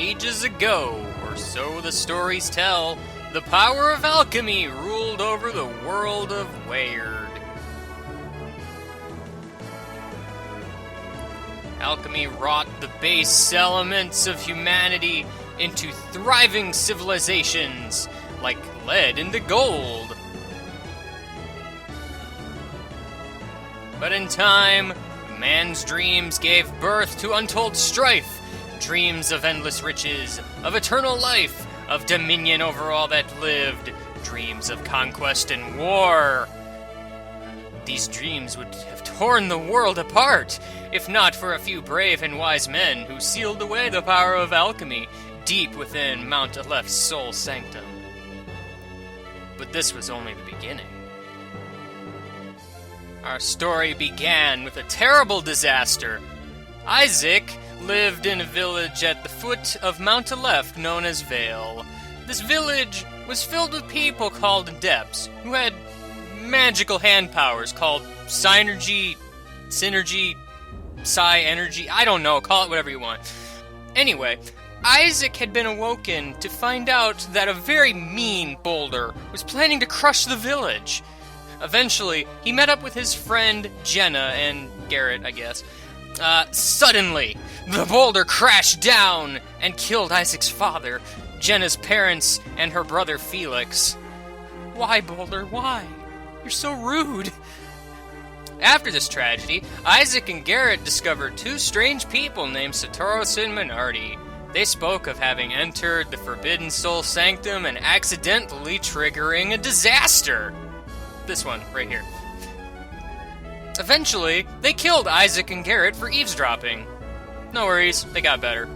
ages ago, or so the stories tell, the power of alchemy ruled over the world of Weird. Alchemy wrought the base elements of humanity into thriving civilizations, like lead into gold. But in time, man's dreams gave birth to untold strife, dreams of endless riches, of eternal life, of dominion over all that lived, dreams of conquest and war. These dreams would have torn the world apart, if not for a few brave and wise men who sealed away the power of alchemy deep within Mount Aleph's soul sanctum. But this was only the beginning. Our story began with a terrible disaster. Isaac lived in a village at the foot of Mount Aleph known as Vale. This village was filled with people called adepts, who had magical hand powers called synergy, psi-energy, I don't know, call it whatever you want. Anyway, Isaac had been awoken to find out that a very mean boulder was planning to crush the village. Eventually, he met up with his friend Jenna and Garrett, I guess. Suddenly, the boulder crashed down and killed Isaac's father, Jenna's parents, and her brother Felix. Why, Boulder, why? You're so rude. After this tragedy, Isaac and Garrett discovered two strange people named Satoros and Minardi. They spoke of having entered the Forbidden Soul Sanctum and accidentally triggering a disaster. This one, right here. Eventually, they killed Isaac and Garrett for eavesdropping. No worries, they got better.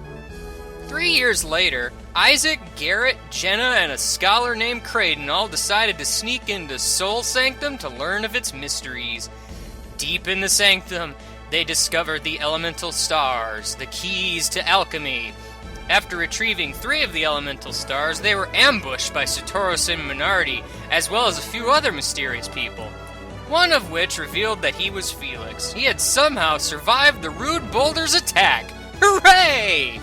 3 years later, Isaac, Garrett, Jenna, and a scholar named Creighton all decided to sneak into Soul Sanctum to learn of its mysteries. Deep in the Sanctum, they discovered the elemental stars, the keys to alchemy. After retrieving 3 of the elemental stars, they were ambushed by Satoros and Minardi, as well as a few other mysterious people. One of which revealed that he was Felix. He had somehow survived the rude boulder's attack. Hooray!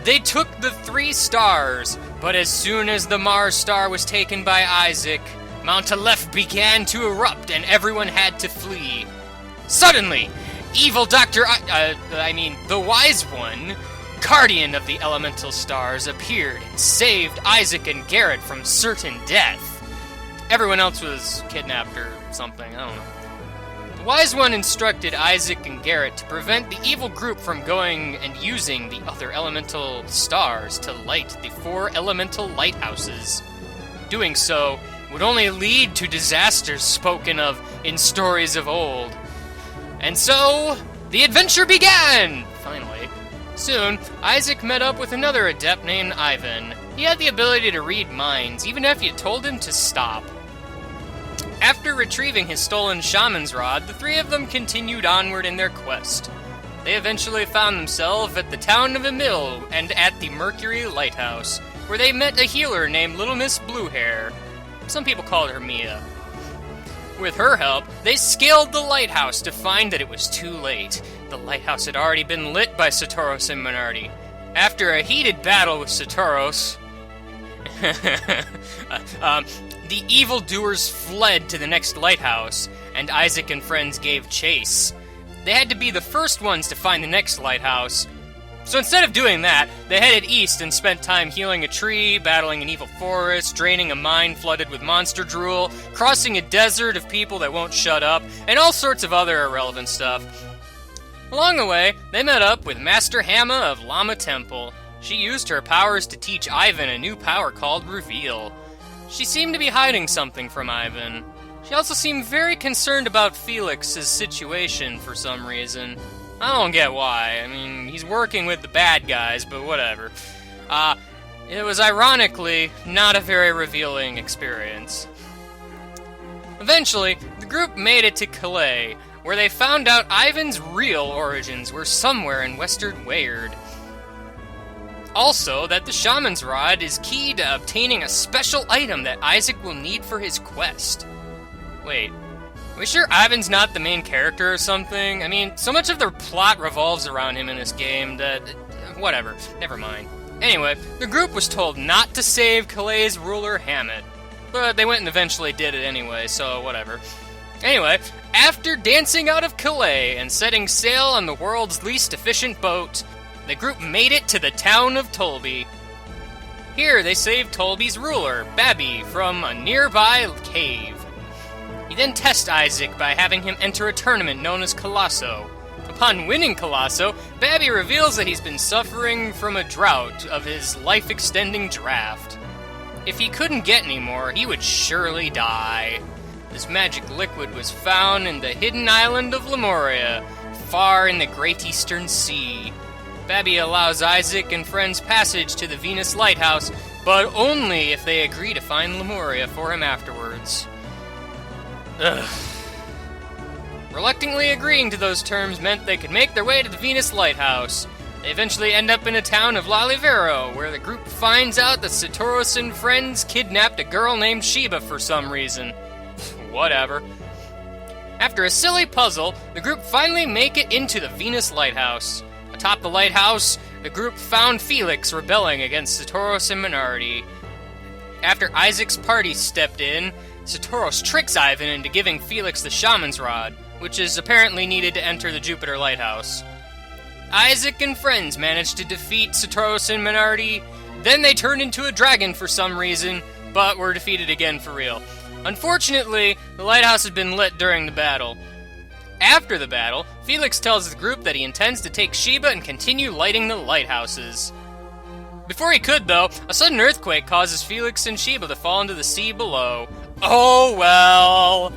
They took the 3 stars, but as soon as the Mars star was taken by Isaac, Mount Aleph began to erupt and everyone had to flee. Suddenly, evil the Wise One, guardian of the elemental stars, appeared and saved Isaac and Garrett from certain death. Everyone else was kidnapped or something, I don't know. The Wise One instructed Isaac and Garrett to prevent the evil group from going and using the other elemental stars to light the 4 elemental lighthouses. Doing so would only lead to disasters spoken of in stories of old. And so, the adventure began! Finally. Soon, Isaac met up with another adept named Ivan. He had the ability to read minds, even if you told him to stop. After retrieving his stolen shaman's rod, the 3 of them continued onward in their quest. They eventually found themselves at the town of Emil and at the Mercury Lighthouse, where they met a healer named Little Miss Bluehair. Some people called her Mia. With her help, they scaled the lighthouse to find that it was too late. The lighthouse had already been lit by Satoros and Minardi. After a heated battle with Satoros, the evildoers fled to the next lighthouse, and Isaac and friends gave chase. They had to be the first ones to find the next lighthouse. So instead of doing that, they headed east and spent time healing a tree, battling an evil forest, draining a mine flooded with monster drool, crossing a desert of people that won't shut up, and all sorts of other irrelevant stuff. Along the way, they met up with Master Hamma of Lama Temple. She used her powers to teach Ivan a new power called Reveal. She seemed to be hiding something from Ivan. She also seemed very concerned about Felix's situation for some reason. I don't get why. I mean, he's working with the bad guys, but whatever. It was ironically not a very revealing experience. Eventually, the group made it to Calais, where they found out Ivan's real origins were somewhere in Western Weird. Also, that the Shaman's Rod is key to obtaining a special item that Isaac will need for his quest. Wait, we sure Ivan's not the main character or something? I mean, so much of the plot revolves around him in this game that... whatever, never mind. Anyway, the group was told not to save Calay's ruler Hammett, but they went and eventually did it anyway, so whatever. Anyway, after dancing out of Calais and setting sail on the world's least efficient boat, the group made it to the town of Tolby. Here, they saved Tolby's ruler, Babby, from a nearby cave. He then tests Isaac by having him enter a tournament known as Colosso. Upon winning Colosso, Babby reveals that he's been suffering from a drought of his life-extending draft. If he couldn't get any more, he would surely die. This magic liquid was found in the hidden island of Lemuria, far in the Great Eastern Sea. Babby allows Isaac and friends passage to the Venus Lighthouse, but only if they agree to find Lemuria for him afterwards. Ugh. Reluctantly agreeing to those terms meant they could make their way to the Venus Lighthouse. They eventually end up in a town of Lalivero, where the group finds out that Satoros and friends kidnapped a girl named Sheba for some reason. Whatever. After a silly puzzle, the group finally make it into the Venus Lighthouse. Atop the lighthouse, the group found Felix rebelling against Satoros and Minardi. After Isaac's party stepped in, Satoros tricks Ivan into giving Felix the Shaman's Rod, which is apparently needed to enter the Jupiter Lighthouse. Isaac and friends managed to defeat Satoros and Minardi, then they turned into a dragon for some reason, but were defeated again for real. Unfortunately, the lighthouse had been lit during the battle. After the battle, Felix tells the group that he intends to take Sheba and continue lighting the lighthouses. Before he could, though, a sudden earthquake causes Felix and Sheba to fall into the sea below. Oh well!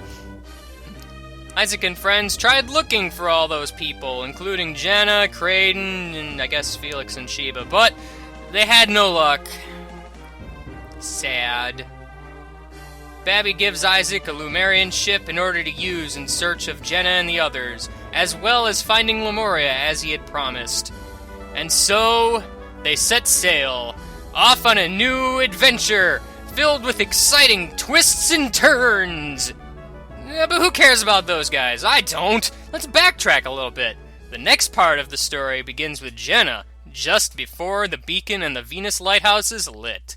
Isaac and friends tried looking for all those people, including Jenna, Creighton, and I guess Felix and Sheba, but they had no luck. Sad. Babby gives Isaac a Lumerian ship in order to use in search of Jenna and the others, as well as finding Lemuria as he had promised. And so, they set sail, off on a new adventure, filled with exciting twists and turns. Yeah, but who cares about those guys? I don't. Let's backtrack a little bit. The next part of the story begins with Jenna, just before the beacon and the Venus Lighthouse is lit.